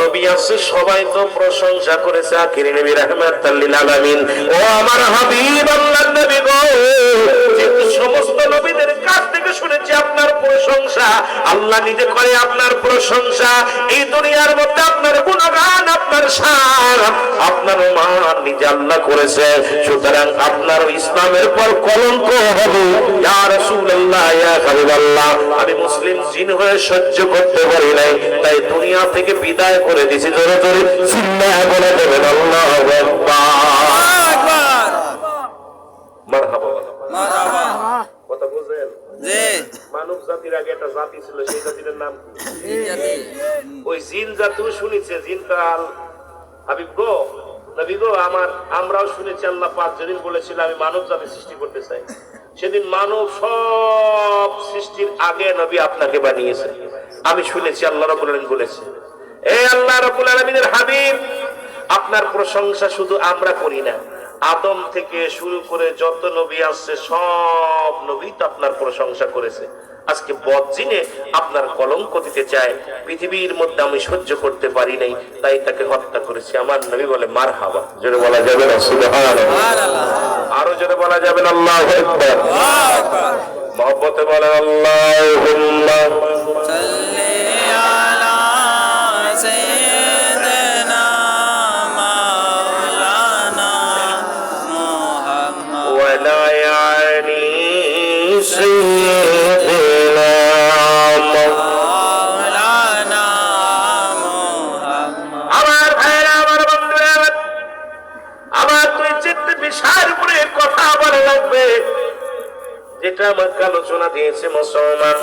নবী আছে সবাই তো প্রশংসা করেছে, আখিরি নবী রাহমাতাল লিল আলামিন। ও আমার হাবিব আল্লাহর নবী গো, যেহেতু সমস্ত নবীদের কাছ থেকে শুনেছি আপনার প্রশংসা, আল্লাহ নিজে করে আপনার প্রশংসা, এই দুনিয়ার মধ্যে আপনার গুণগান, আপনার শান, আপনার মান নিজে আল্লাহ করেছে। সুতরাং আপনার ইসলামের পর কলঙ্ক হবে। ইয়া রাসূলুল্লাহ, ইয়া হাবিবাল্লাহ, আমি মুসলিম জিন হয়ে সহ্য করতে পারি নাই, তাই দুনিয়া থেকে বিদায় করে দিয়েছি। জোরে জোরে চিল্লায়ে বলে দেবেন আল্লাহু আকবার। মারহাবা মারহাবা। কথা বুঝেন? জি। মানব জাতির আগে একটা জাতি ছিল, সেই জাতির নাম কি? ওই জিন জাতি শুনেছে, জিনটা হাবিব গো, নবী গো, আমরাও শুনেছি আল্লাহ পাক যেদিন বলেছিল আমি মানব জাতি সৃষ্টি করতে চাই, সেদিন মানব সব সৃষ্টির আগে নবী আপনাকে বানিয়েছে। আমি শুনেছি আল্লাহ রাব্বুল আলামিন বলেছে। এই আল্লাহ রাব্বুল আলামিনের হাবিব, আপনার প্রশংসা শুধু আমরা করি না, আদম থেকে শুরু করে যত নবী আসছে সব নবী তো আপনার প্রশংসা করেছে। আজকে বদজিনে আপনার কলঙ্ক দিতে চায়, পৃথিবীর মধ্যে আমি সহ্য করতে পারি নাই, তাই তাকে হত্যা করেছি। আমার নবী বলে মারহাবা। জোরে বলা যাবে না সুবহানাল্লাহ? আরো জোরে বলা যাবে না আল্লাহু আকবার? মহব্বতে বলেন আল্লাহুম্মা সাল্লি আলা সাইয়্যিদিনা মাওলানা মুহাম্মদ ওয়া লা আলি সাইয়্যিদিনা মাওলানা মুহাম্মদ। আমার ভাইরা, আমার বন্ধুরা, আমার দুই চিত্তে বিষয়ের উপরে কথা বলা লাগবে, যেটা আমাকে আলোচনা দিয়েছে মুসলমান।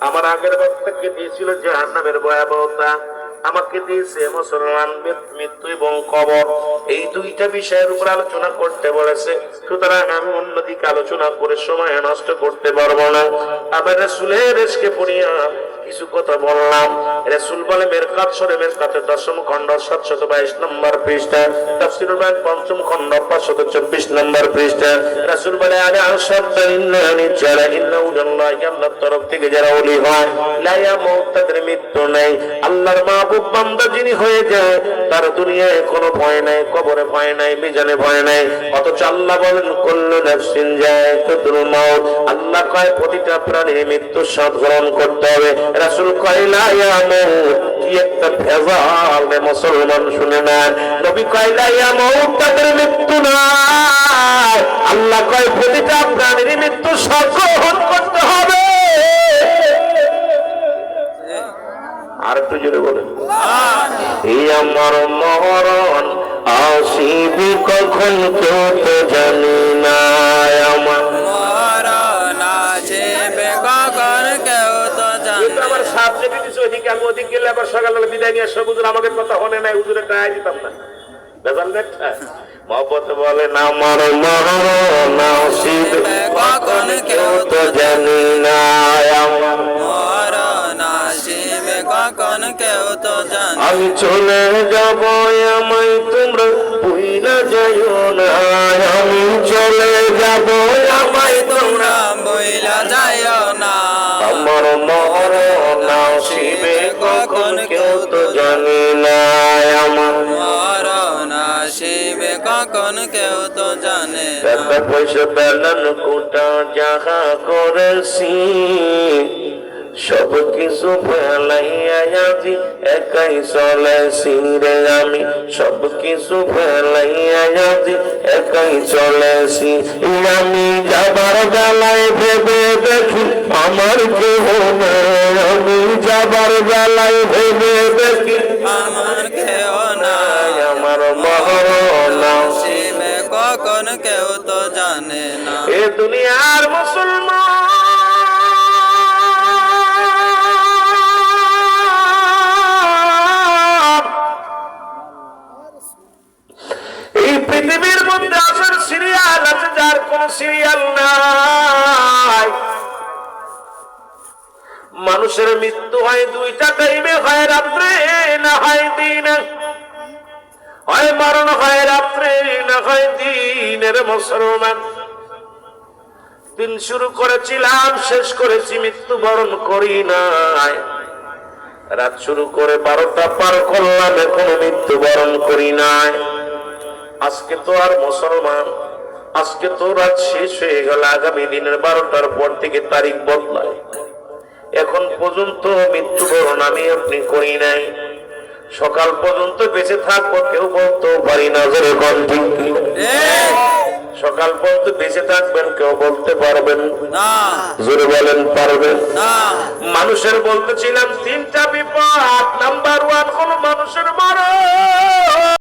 আমার আগের বক্তাকে দিয়েছিল জাহান্নামের ভয়াবহতা, আমাকে দিয়েছে মুসলমান মৃত্যু এবং কবর। এই দুইটা বিষয়ের উপর আলোচনা করতে বলেছে। সুতরাং আমি অন্যদিকে আলোচনা করে সময় নষ্ট করতে পারবো না। আবার রাসূলের ইশকে পড়িয়া কিছু কথা বললাম। রাসূল বলে মেরকাত সূরা মেরকাতের 10ম খণ্ড 722 নম্বর পৃষ্ঠা, তাফসীরুল বায়ান 5ম খণ্ড 524 নম্বর পৃষ্ঠা। রাসূল বলে আলা আশাদানি যারা ইন্নাউল্লাহি আল্লাহর তরফ থেকে যারা ওলি হয়, লা ইয়ামুত, তাদের মৃত্যু নাই। আল্লাহর মাহবুব বান্দা যিনি হয়ে যায়, তার দুনিয়ায় কোনো ভয় নাই, কবরে ভয় নাই, মিজানে ভয় নাই। অথচ আল্লাহ বলেন কুল্লু নাফসিন যায়িকাতুল মাউত, আল্লাহ কয় প্রতিটা প্রাণীর মৃত্যু স্বাদ গ্রহণ করতে হবে। রাসূল কয় লা ইয়ামুত, কি একটা ভেজাল রে মুসলমান, শুনে না। নবী কয় লা ইয়ামুত, তাদের মৃত্যু নাই। আল্লাহ কয় প্রতিটা প্রাণীর মৃত্যু স্বাদ গ্রহণ করতে হবে। আর একটু জোরে বলেন, এই আমার মরণ আসিবি কখন কেউ তো জানি না, আমার মরণ আসিবে কখন কেউ তো জানি না। আমার সাবজেক্ট দিছে ওইদিকে, আমি ওদিকে গেলে আবার সকালবেলা বিদায় নিয়ে আসবো, হুজুর আমাদের কথা হনে নাই, হুজুরের টাকা দিতাম না। বেজাল একটা মহব্বত বলেন আমার মরণ আসিবে কখন কেউ তো জানি না, আমার মরণ আসিবে কখন কেউ তো জানি না। আমি চলে যাব, আমায় তোমরা ভুইলা যাইও না, আমি চলে যাব, আমায় তোমরা ভুইলা যাইও না। আমার মরণ আসিবে কখন কেউ তো জানি না, আমার মরণ আসিবে কখন কেউ তো জানে না। টাকা পয়সা বেলান কোটা যাহা করেছি, সব কিছু ফেলাইয়া আজি একাই চলেছি রে, আমি সব কিছু ফেলাইয়া আজি একাই চলেছি। আমি যাবার বেলায় ভেবে দেখি আমার কেহ নাই, আমি যাবার বেলায় ভেবে দেখি আমার কেহ নাই। আমার মরণ আসিবে কখন কেউ তো জানে না। এ দুনিয়ার মুসলমান, এই পৃথিবীর মধ্যে আসার সিরিয়াল আছে, যার কোন সিরিয়াল নাই। মানুষের মৃত্যু হয় দুইটা টাইমে, হয় রাত্রে না হয় দিনে, হয় মরণ হয় রাত্রে না হয় দিনের। মুসলমান, দিন শুরু করেছিলাম শেষ করেছি, মৃত্যুবরণ করি নাই। রাত শুরু করে 12টা পার করলাম, এখনো মৃত্যুবরণ করি নাই। আজকে তো আর মুসলমান, আজকে তো রাত শেষ হয়ে গেল, আগামী দিনের 12টার পর থেকে তারিখ বদলায়। এখন পর্যন্ত মৃত্যুবরণ আমি আপনি করি নাই। সকাল পর্যন্ত বেঁচে থাকবো কেউ বলতেও পারি না, জোরে কোন ঠিক কি? সকাল পর্যন্ত বেঁচে থাকবেন কেউ বলতে পারবেন না, জোরে বলেন পারবেন না। মানুষের বলতেছিলাম 3টা বিপদ, নাম্বার 1 কোন মানুষের মরণ।